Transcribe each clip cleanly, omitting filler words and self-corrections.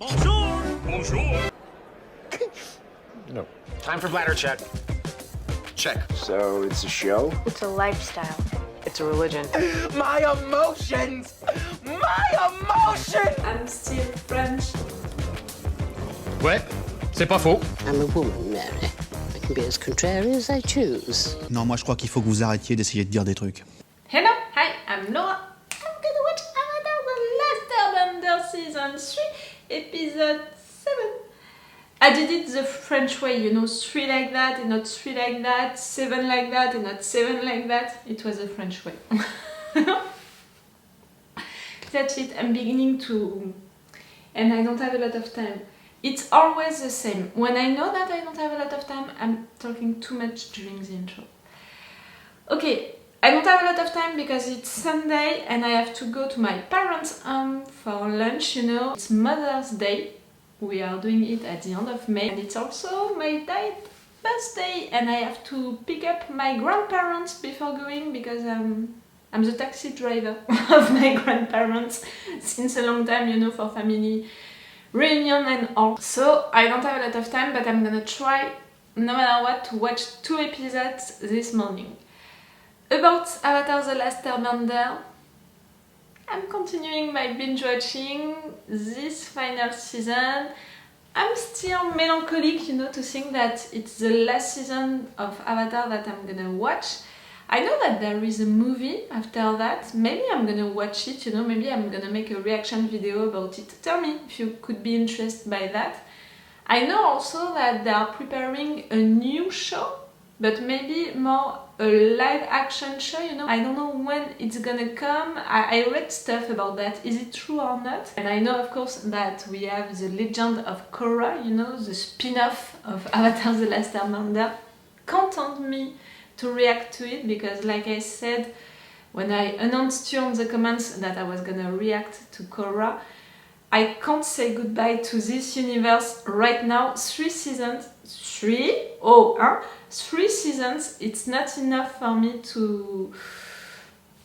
Bonjour! Bonjour! No. Time for bladder check. Check. So it's a show? It's a lifestyle. It's a religion. My emotions! My emotions! I'm still French. Ouais, c'est pas faux. I'm a woman, Mary. I can be as contrary as I choose. Non, moi je crois qu'il faut que vous arrêtiez d'essayer de dire des trucs. Hello, hi, I'm Laura. I'm gonna watch Avatar The Last Airbender Season 3, Episode 7. I did it the French way, you know, 3 like that and not 3 like that, 7 like that and not 7 like that. It was the French way. That's it, I'm beginning to... And I don't have a lot of time. It's always the same. When I know that I don't have a lot of time, I'm talking too much during the intro. Okay, I don't have a lot of time because it's Sunday and I have to go to my parents' home for lunch, you know. It's Mother's Day. We are doing it at the end of May and it's also my dad's birthday and I have to pick up my grandparents before going because I'm the taxi driver of my grandparents since a long time, you know, for family reunion and all. So I don't have a lot of time, but I'm gonna try, no matter what, to watch 2 episodes this morning. About Avatar The Last Airbender, I'm continuing my binge watching this final season. I'm still melancholic, you know, to think that it's the last season of Avatar that I'm gonna watch. I know that there is a movie after that. Maybe I'm gonna watch it, you know, maybe I'm gonna make a reaction video about it. Tell me if you could be interested by that. I know also that they are preparing a new show, but maybe more a live action show, you know. I don't know when it's gonna come. I read stuff about that. Is it true or not? And I know, of course, that we have the Legend of Korra, you know, the spin-off of Avatar The Last Airbender. Content me to react to it because, like I said, when I announced you on the comments that I was gonna react to Korra, I can't say goodbye to this universe right now. 3 seasons, 3 seasons, it's not enough for me to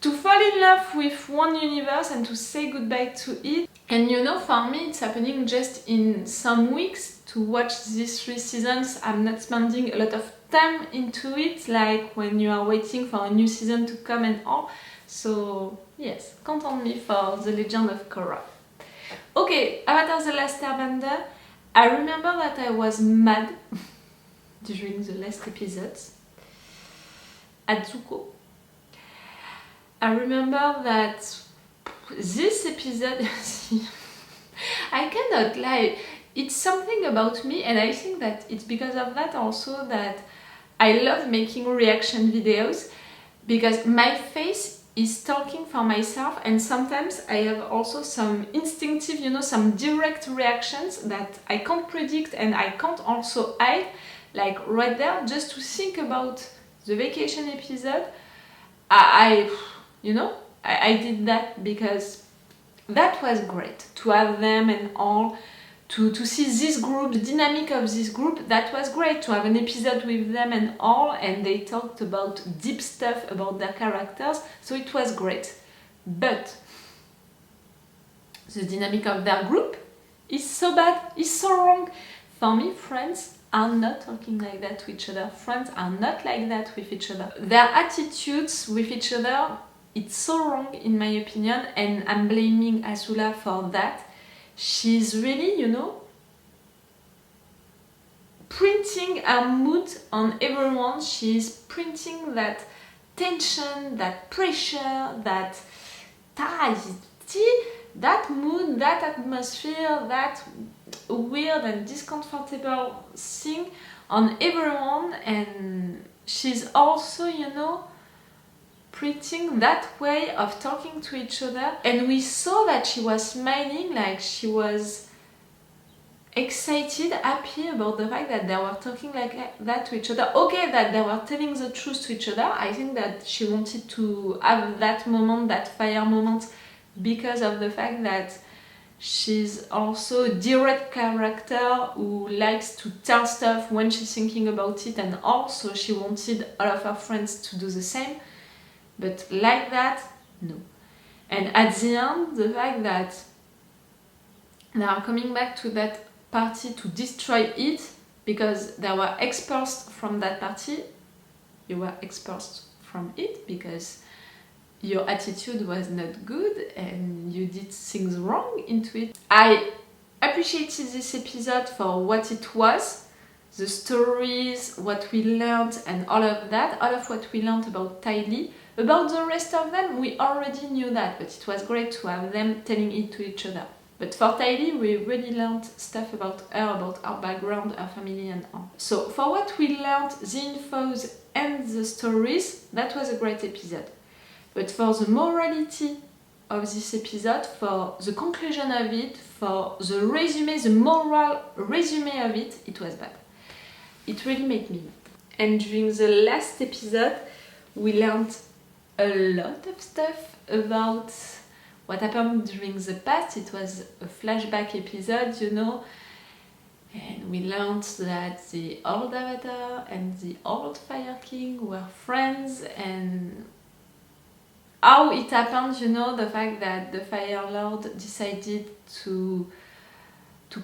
fall in love with one universe and to say goodbye to it. And you know, for me, it's happening just in some weeks to watch these 3 seasons. I'm not spending a lot of time into it, like when you are waiting for a new season to come and all. So yes, count on me for The Legend of Korra. Okay, Avatar The Last Airbender. I remember that I was mad during the last episodes at Zuko. I remember that this episode, I cannot lie, it's something about me and I think that it's because of that also that I love making reaction videos because my face is talking for myself and sometimes I have also some instinctive, you know, some direct reactions that I can't predict and I can't also hide, like right there, just to think about the vacation episode. I did that because that was great to have them and all, to see this group, the dynamic of this group. That was great to have an episode with them and all, and they talked about deep stuff about their characters, so it was great. But the dynamic of their group is so bad, is so wrong. For me, friends are not talking like that to each other. Friends are not like that with each other. Their attitudes with each other, it's so wrong in my opinion, and I'm blaming Azula for that. She's really, you know, printing her mood on everyone. She's printing that tension, that pressure, that mood, that atmosphere, that weird and discomfortable thing on everyone. And she's also, you know, printing that way of talking to each other. And we saw that she was smiling, like she was excited, happy about the fact that they were talking like that to each other. Okay, that they were telling the truth to each other. I think that she wanted to have that moment, that fire moment, because of the fact that she's also a direct character who likes to tell stuff when she's thinking about it, and also she wanted all of her friends to do the same. But like that, no. And at the end, the fact that They are coming back to that party to destroy it because there were expulsed from that party. You were expulsed from it because your attitude was not good and you did things wrong into it. I appreciated this episode for what it was, the stories, what we learned and all of that, all of what we learned about Ty Lee. About the rest of them, we already knew that, but it was great to have them telling it to each other. But for Ty Lee, we really learned stuff about her background, her family and all. So for what we learned, the infos and the stories, that was a great episode. But for the morality of this episode, for the conclusion of it, for the resume, the moral resume of it, it was bad. It really made me mad. And during the last episode, we learned a lot of stuff about what happened during the past. It was a flashback episode, you know, and we learned that the old Avatar and the old Fire King were friends, and how it happened, you know, the fact that the Fire Lord decided to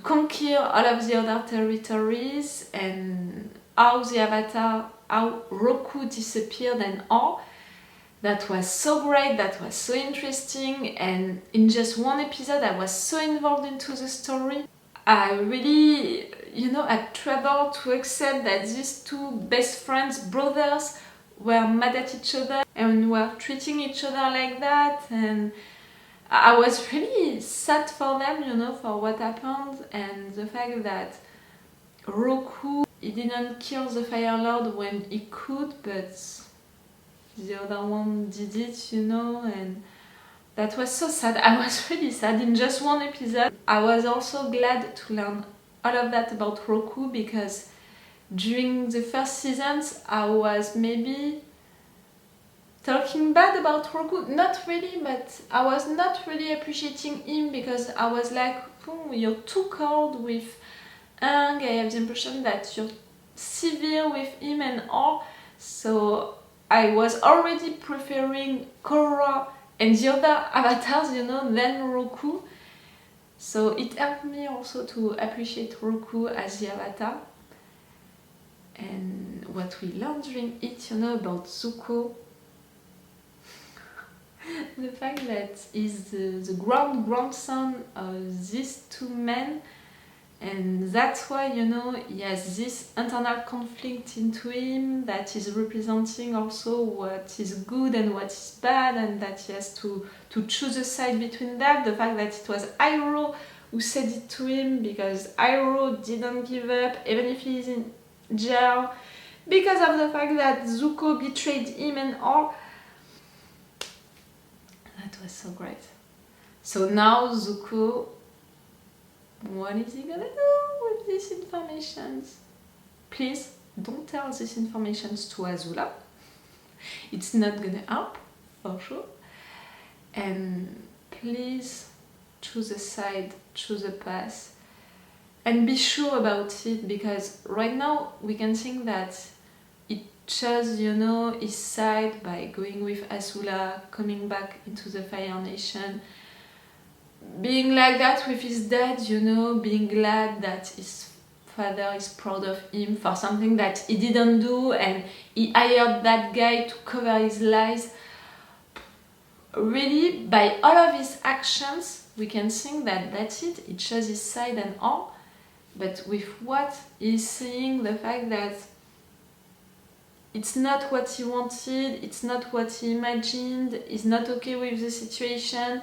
conquer all of the other territories, and how the Avatar, how Roku disappeared and all. That was so great, that was so interesting, and in just one episode I was so involved into the story. I really, you know, had trouble to accept that these two best friends, brothers, were mad at each other and were treating each other like that, and I was really sad for them, you know, for what happened, and the fact that Roku, he didn't kill the Fire Lord when he could, but the other one did it, you know, and that was so sad. I was really sad in just one episode. I was also glad to learn all of that about Roku because during the first seasons I was maybe talking bad about Roku. Not really, but I was not really appreciating him because I was like, oh, you're too cold with Aang. I have the impression that you're severe with him and all. So I was already preferring Korra and the other avatars, you know, than Roku. So it helped me also to appreciate Roku as the avatar. And what we learned during it, you know, about Zuko. The fact that he's the grandson of these two men. And that's why, you know, he has this internal conflict into him that is representing also what is good and what is bad, and that he has to choose a side between that. The fact that it was Iroh who said it to him because Iroh didn't give up even if he's in jail, because of the fact that Zuko betrayed him and all. That was so great. So now Zuko, what is he gonna do with these informations? Please don't tell these informations to Azula. It's not gonna help, for sure. And please choose a side, choose a path, and be sure about it, because right now we can think that it chose, you know, his side by going with Azula, coming back into the Fire Nation, being like that with his dad, you know, being glad that his father is proud of him for something that he didn't do, and he hired that guy to cover his lies. Really, by all of his actions, we can think that that's it, he chose his side and all, but with what he's saying, the fact that it's not what he wanted, it's not what he imagined, he's not okay with the situation.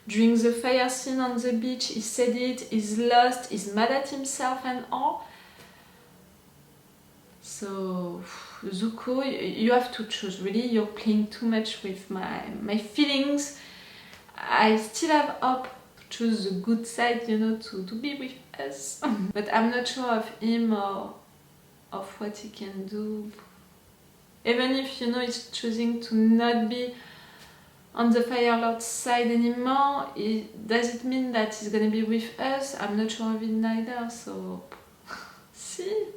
During the fire scene on the beach, he said it, he's lost, he's mad at himself and all. So, Zuko, you have to choose, really, you're playing too much with my feelings. I still have hope to choose the good side, you know, to be with us. But I'm not sure of him or of what he can do. Even if, you know, he's choosing to not be on the Fire Lord's side anymore, does it mean that he's gonna be with us? I'm not sure of it neither, so see?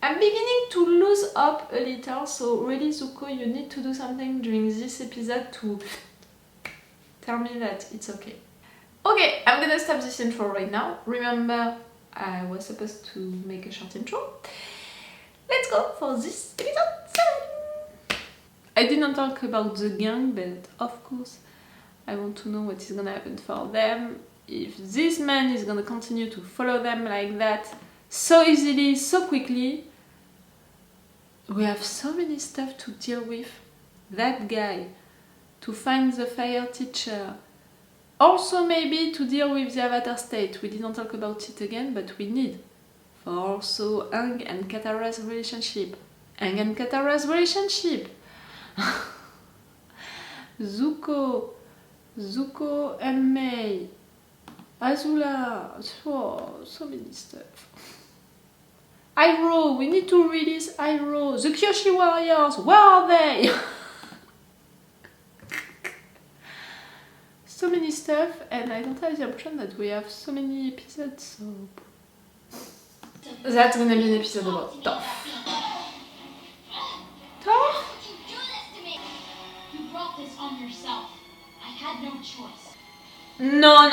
I'm beginning to lose hope a little, so really Zuko, you need to do something during this episode to tell me that it's okay. Okay, I'm gonna stop this intro right now. Remember, I was supposed to make a short intro. Let's go for this episode 7! I didn't talk about the gang, but of course I want to know what is gonna happen for them. If this man is gonna continue to follow them like that so easily, so quickly. We have so many stuff to deal with. That guy, to find the fire teacher. Also maybe to deal with the Avatar state. We didn't talk about it again, but we need. For also Aang and Katara's relationship. Aang and Katara's relationship. Zuko and Mei. Azula. Oh, so many stuff. Iroh, we need to release Iroh. The Kyoshi warriors, where are they? So many stuff, and I don't have the impression that we have so many episodes, so... That's gonna be an episode about Toph. Toph? You brought this on yourself. I had no choice. No,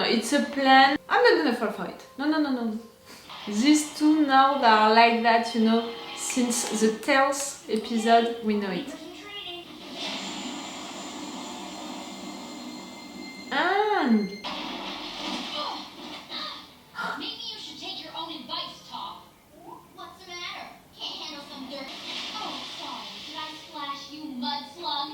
it's a plan. I'm not gonna fall for it. No. These two now that are like that, you know, since the Tales episode, we know it. And Maybe you should take your own advice, Toph. What's the matter? Can't handle some dirt. Oh, sorry. Did I splash you, mud slug?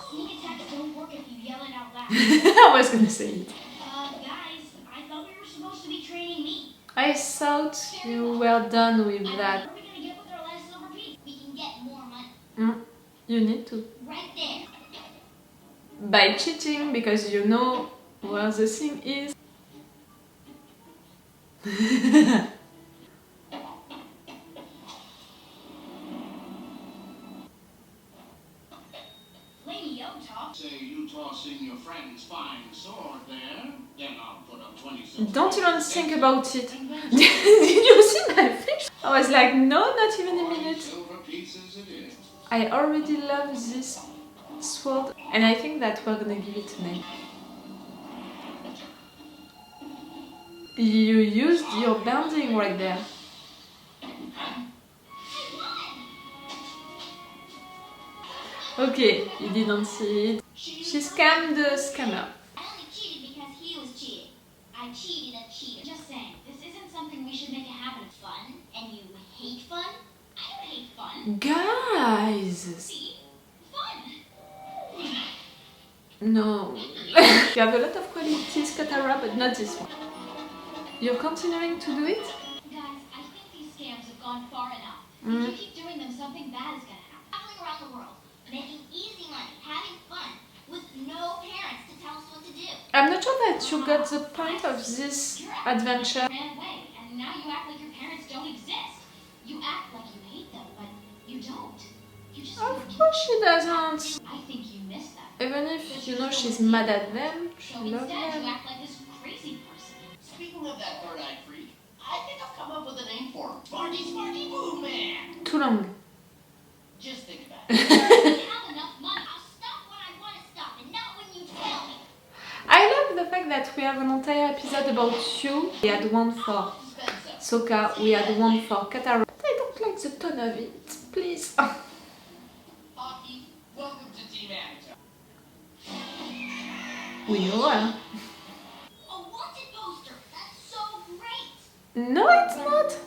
Sneak attacks don't work if you yell it out loud. I was gonna say it. Guys, I thought we were supposed to be training me. I thought you were done with that. What are we gonna get with our last silver piece? We can get more money. You need to. Right there. By cheating, because you know where the thing is. Lady Toph. Say you tossing your friend's fine sword there, then I'll put up 20 Don't even think about it. Did you see my face? I was like, no, not even a minute. silver pieces it is. I already love this sword, and I think that we're gonna give it a name. You used your bending right there. Okay, you didn't see it. She scammed the scammer. I only cheated because he was cheating. I cheated a cheater. Just saying, this isn't something we should make a habit of. Fun, and you hate fun? I don't hate fun. Guys! See? Fun. No. You have a lot of qualities, Katara, but not this one. You're continuing to do it? Guys, I think these scams have gone far enough. If you keep doing them, something bad is gonna happen. Traveling around the world, making easy money, having fun, with no parents to tell us what to do. I'm not sure that you got the point of this adventure. Ran away, and now you act like your parents don't exist. You act like you hate them, but you don't. You just Of course she doesn't. I think you miss them. Even if, you know, she's mad at them, she So loves instead, you them. act like this crazy person. Speaking of that third-eyed freak, I think I've come up with a name for him. Smarty Boo Man. Too long. Just think about it. When you have enough money, I'll stop when I want to stop, and not when you tell me. I love the fact that we have an entire episode about you. We had one for Sokka, we had one for Katara. But I don't like the tone of it, please. Hockey, welcome to Team Avatar. We know her. A wanted poster. That's so great. No, it's not.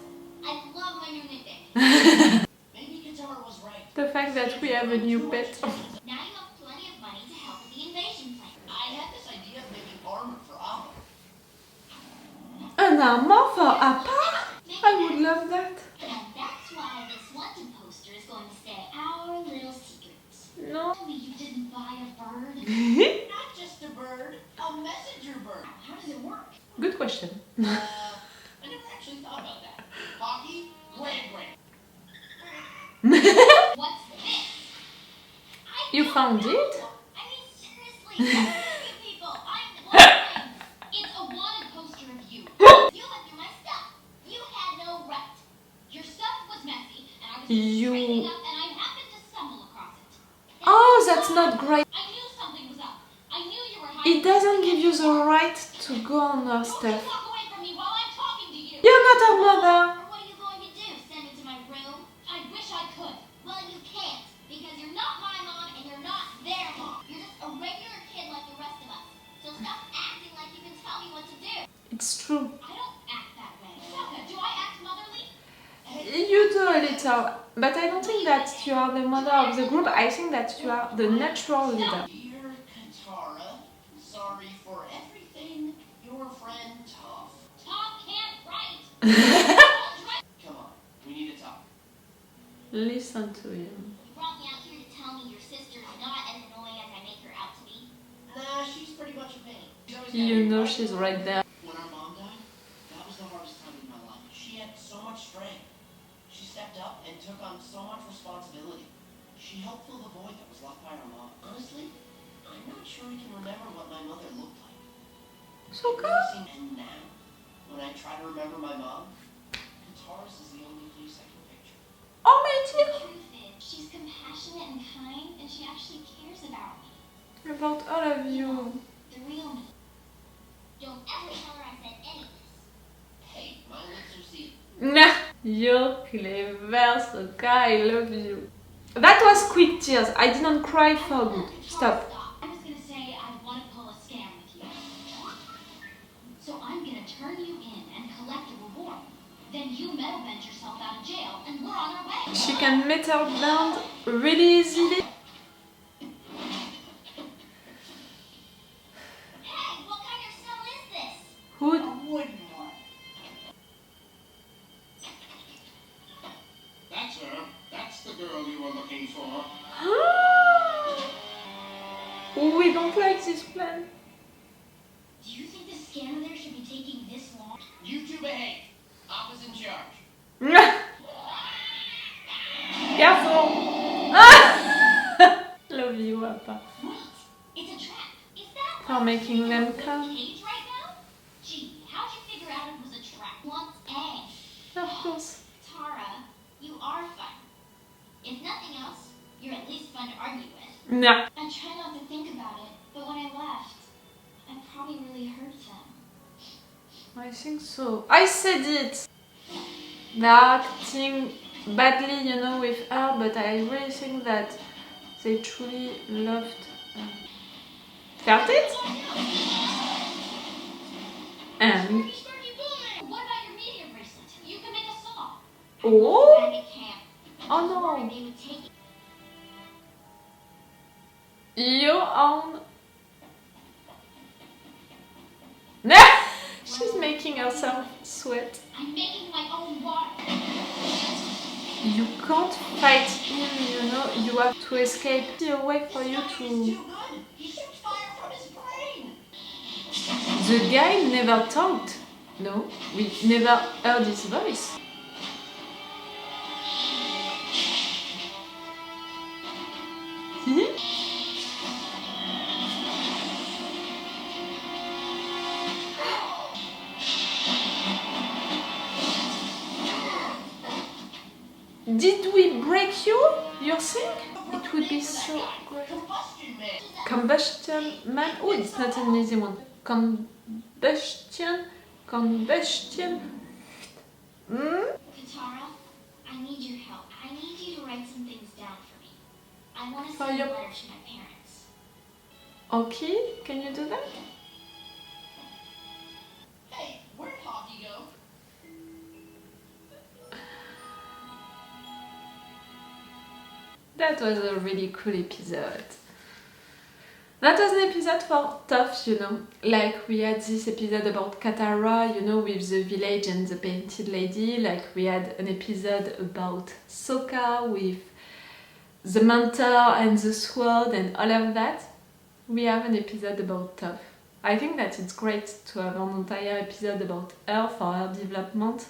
I love my new nickname. Maybe Katara was right. The fact that we have a new pet. Now you have plenty of money to help with the invasion plan. I had this idea of making armor for Appa. An armor for Appa? I would love that. And that's why this wanted poster is going to stay our little secret. No. Tell me you didn't buy a bird. Not just a bird, a messenger bird. How does it work? Good question. I never actually thought about that. Hockey, grand. What's this? You found it? I mean, seriously, you people, I'm lying. It's a wanted poster of you. You went through my stuff. You had no right. Your stuff was messy, and I was just straightening up, and I happened to stumble across it. Oh, that's not great. I knew doesn't give you the right to go on her Don't stuff. you walk away from me while I'm talking to you. You're not her mother. Or what are you going to do? Send me to my room? I wish I could. Well, you can't, because you're not my mom and you're not their mom. You're just a regular kid like the rest of us. So stop acting like you can tell me what to do. It's true. I don't act that way. Sokka, do I act motherly? You do a little, but I don't think that you are the mother of the group. I think that you are the natural leader. Dear Katara, sorry for everything. Your friend Toph. Tom can't write. Come on, we need to talk. Listen to him. You brought me out here to tell me your sister's not as annoying as I make her out to be. Nah, she's pretty much a pain. She's always You got know me she's right there. When our mom died, that was the hardest time in my life. She had so much strength. She stepped up and took on so much responsibility. She helped fill the void that was left by our mom. Honestly, I'm not sure I can remember what my mother looked like. Sokka? And now, when I try to remember my mom, Katara's is the only place I can picture. Oh my The dear! truth is, she's compassionate and kind, and she actually cares about me. About all of you. The real me. Don't ever tell her I said any of this. Hey, my lips are sealed. Nah, you're clever, Sokka, I love you. That was quick tears. I didn't cry for good. Stop. I was gonna say I want to pull a scam with you. So I'm gonna turn you in and collect a reward. Then you metal bend yourself out of jail, and we're on our way. She can metal bend really easily. Hey, what kind of cell is this? Hood. A wooden one. That's her. That's the girl you were looking for. We don't like this plan. Do you think the scanner there should be taking this long? You two behave. Appa's in charge. Careful! Love you, Appa. Wait, it's a trap. Is that For making them the come. cage right now? Gee, how'd you figure out it was a trap? Wants eggs. Of course. Tara, you are fun. If nothing else, you're at least fun to argue with. Nah. I try not to think about it, but when I left, I probably really hurt them. I think so. I said it! They're acting badly, you know, with her, but I really think that they truly loved her. Felt it? And... What about your media bracelet? You can make a song. Oh! Back at camp. Oh no! They would take it. Your own... She's making herself sweat. I'm making my own water. You can't fight him, you know, you have to escape. See a way for you He's to... too good. He shoots fire from his brain. The guy never talked. No, we never heard his voice. Did we break you? You think? It would be so great. Combustion man. Combustion man. Oh, it's not an easy one. Combustion. Katara, I need your help. I need you to write some things down for me. I want to For send a your- letter to my parents. Okay, can you do that? Hey, where'd Hockey go? That was a really cool episode. That was an episode for Toph, you know. Like we had this episode about Katara, you know, with the village and the painted lady. Like we had an episode about Sokka with the mentor and the sword and all of that. We have an episode about Toph. I think that it's great to have an entire episode about her for her development.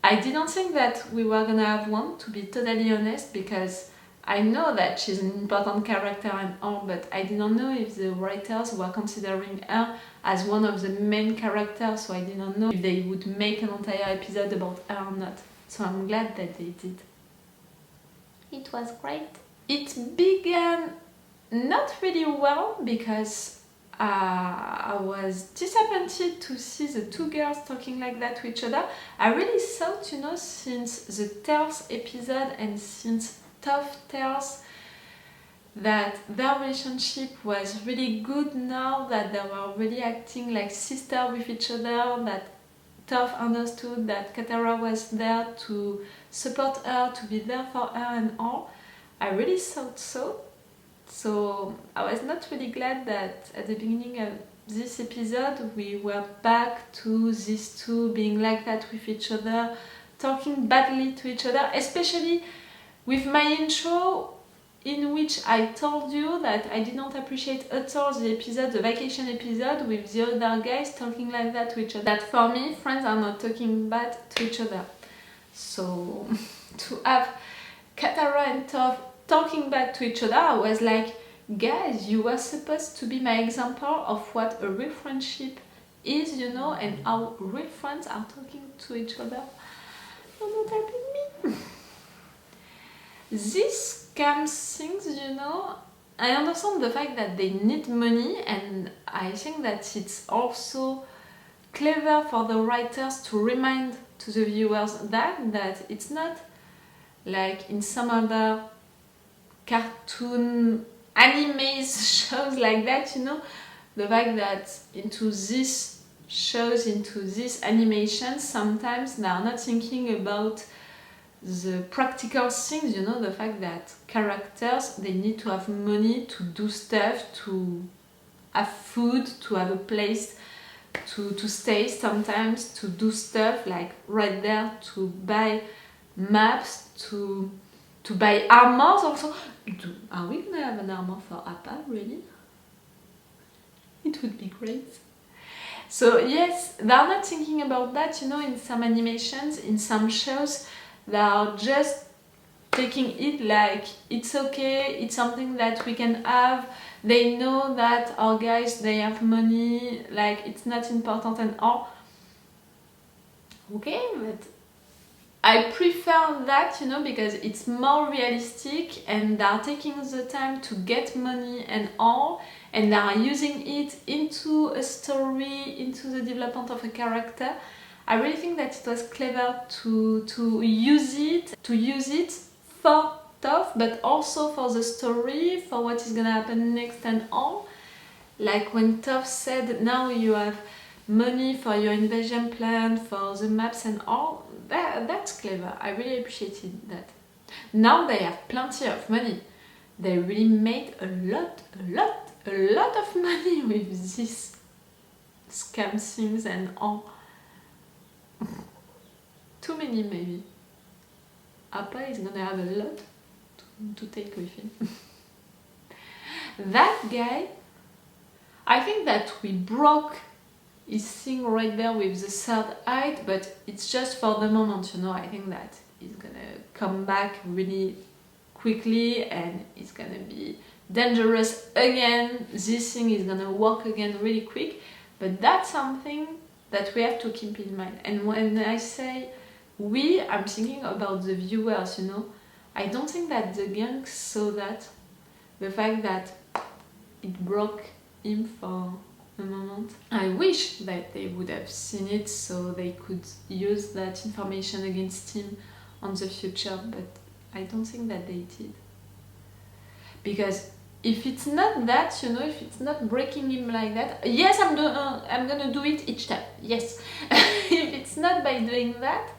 I didn't think that we were gonna have one, to be totally honest, because I know that she's an important character and all, but I didn't know if the writers were considering her as one of the main characters, so I didn't know if they would make an entire episode about her or not. So I'm glad that they did. It was great. It began not really well because I was disappointed to see the two girls talking like that to each other. I really thought, you know, since the Tales episode and since Toph Tales, that their relationship was really good now, that they were really acting like sisters with each other, that Toph understood that Katara was there to support her, to be there for her and all. I really thought so. So I was not really glad that at the beginning of this episode we were back to these two being like that with each other, talking badly to each other, especially with my intro in which I told you that I did not appreciate at all the episode, the vacation episode with the other guys talking like that to each other. That for me, friends are not talking bad to each other. So to have Katara and Toph talking back to each other, I was like, guys, you were supposed to be my example of what a real friendship is, you know, and how real friends are talking to each other. You're not helping me. These scam things, you know, I understand the fact that they need money, and I think that it's also clever for the writers to remind to the viewers that it's not like in some other cartoon anime shows like that, you know, the fact that into these shows, into these animations, sometimes they are not thinking about the practical things, you know, the fact that characters, they need to have money to do stuff, to have food, to have a place to stay, sometimes to do stuff like right there, to buy maps, to buy armors also. Are we gonna have an armor for Appa, really? It would be great. So yes, they are not thinking about that, you know, in some animations, in some shows, they are just taking it like it's okay, it's something that we can have. They know that our guys, they have money, like it's not important and all. Okay, but I prefer that, you know, because it's more realistic and they are taking the time to get money and all, and they are using it into a story, into the development of a character. I really think that it was clever to use it for Toph, but also for the story, for what is gonna happen next and all. Like when Toph said, now you have money for your invasion plan, for the maps and all, that's clever. I really appreciated that. Now they have plenty of money. They really made a lot of money with these scam things and all. Too many maybe. Appa is gonna have a lot to take with him. That guy, I think that we broke his thing right there with the third eye, but it's just for the moment, you know. I think that he's gonna come back really quickly and it's gonna be dangerous again. This thing is gonna work again really quick, but that's something that we have to keep in mind. And when I say we, I'm thinking about the viewers, you know. I don't think that the gang saw that, the fact that it broke him for a moment. I wish that they would have seen it so they could use that information against him on the future, but I don't think that they did. Because if it's not that, you know, if it's not breaking him like that, yes, I'm gonna do it each time, yes. If it's not by doing that,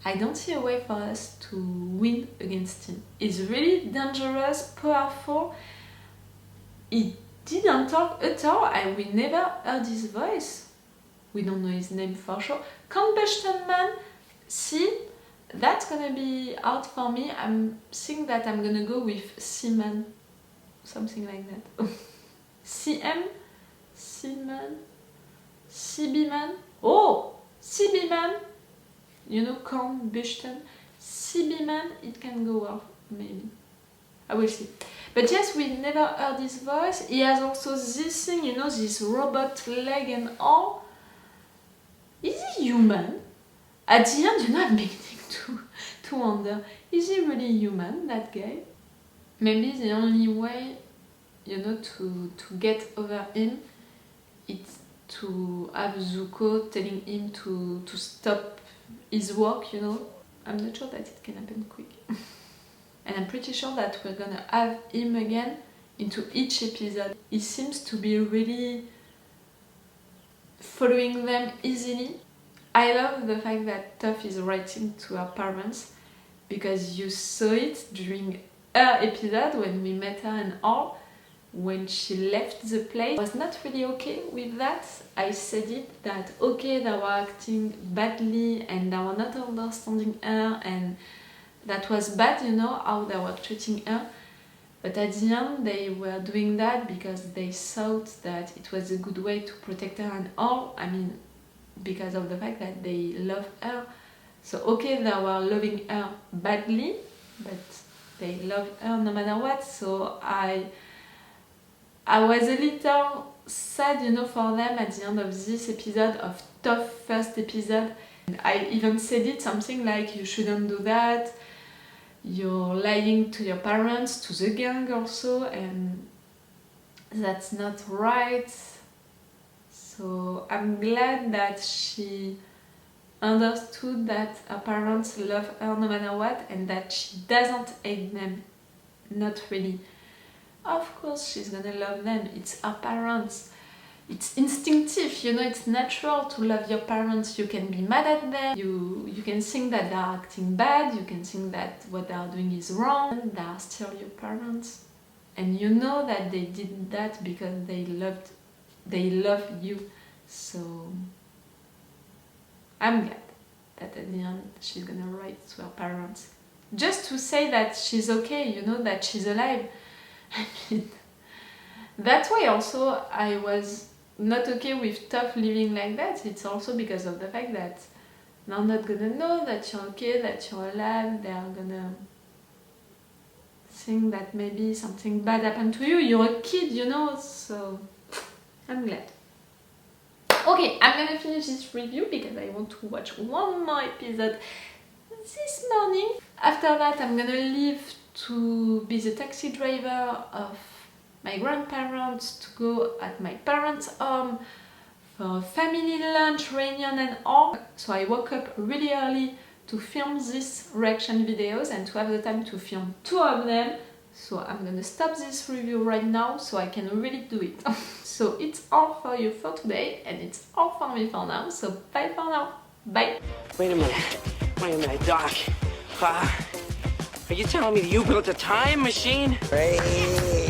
I don't see a way for us to win against him. He's really dangerous, powerful. He didn't talk at all, and we never heard his voice. We don't know his name for sure. Combustion Man, see, that's gonna be out for me. I'm thinking that I'm gonna go with Seaman, something like that. CM, Seaman, CB-Man. Oh, CB-Man. You know, Combustion, CB-Man, it can go off, maybe. I will see. But yes, we never heard his voice. He has also this thing, you know, this robot leg and all. Is he human? At the end, you know, I'm beginning to wonder, is he really human, that guy? Maybe the only way, you know, to get over him to have Zuko telling him to stop his work, you know. I'm not sure that it can happen quick. And I'm pretty sure that we're gonna have him again into each episode. He seems to be really following them easily. I love the fact that Toph is writing to her parents, because you saw it during her episode when we met her and all. When she left the place, I was not really okay with that. I said it that okay, they were acting badly and they were not understanding her, and that was bad, you know, how they were treating her. But at the end, they were doing that because they thought that it was a good way to protect her and all. I mean, because of the fact that they love her. So okay, they were loving her badly, but they love her no matter what. So I was a little sad, you know, for them at the end of this episode, of Toph's first episode. And I even said it, something like, you shouldn't do that, you're lying to your parents, to the gang also, and that's not right. So I'm glad that she understood that her parents love her no matter what, and that she doesn't hate them, not really. Of course she's gonna love them, it's her parents. It's instinctive, you know, it's natural to love your parents. You can be mad at them, you can think that they are acting bad, you can think that what they are doing is wrong. They are still your parents. And you know that they did that because they love you. So I'm glad that at the end she's gonna write to her parents. Just to say that she's okay, you know, that she's alive. I mean, that's why also I was not okay with Toph living like that. It's also because of the fact that they're not gonna know that you're okay, that you're alive. They are gonna think that maybe something bad happened to you. You're a kid, you know, so I'm glad. Okay, I'm gonna finish this review because I want to watch one more episode this morning. After that, I'm gonna leave to be the taxi driver of my grandparents, to go at my parents' home for a family lunch, reunion and all. So I woke up really early to film these reaction videos and to have the time to film 2 of them. So I'm gonna stop this review right now so I can really do it. So it's all for you for today, and it's all for me for now. So bye for now. Bye. Wait a minute, Doc. Are you telling me that you built a time machine? Hey.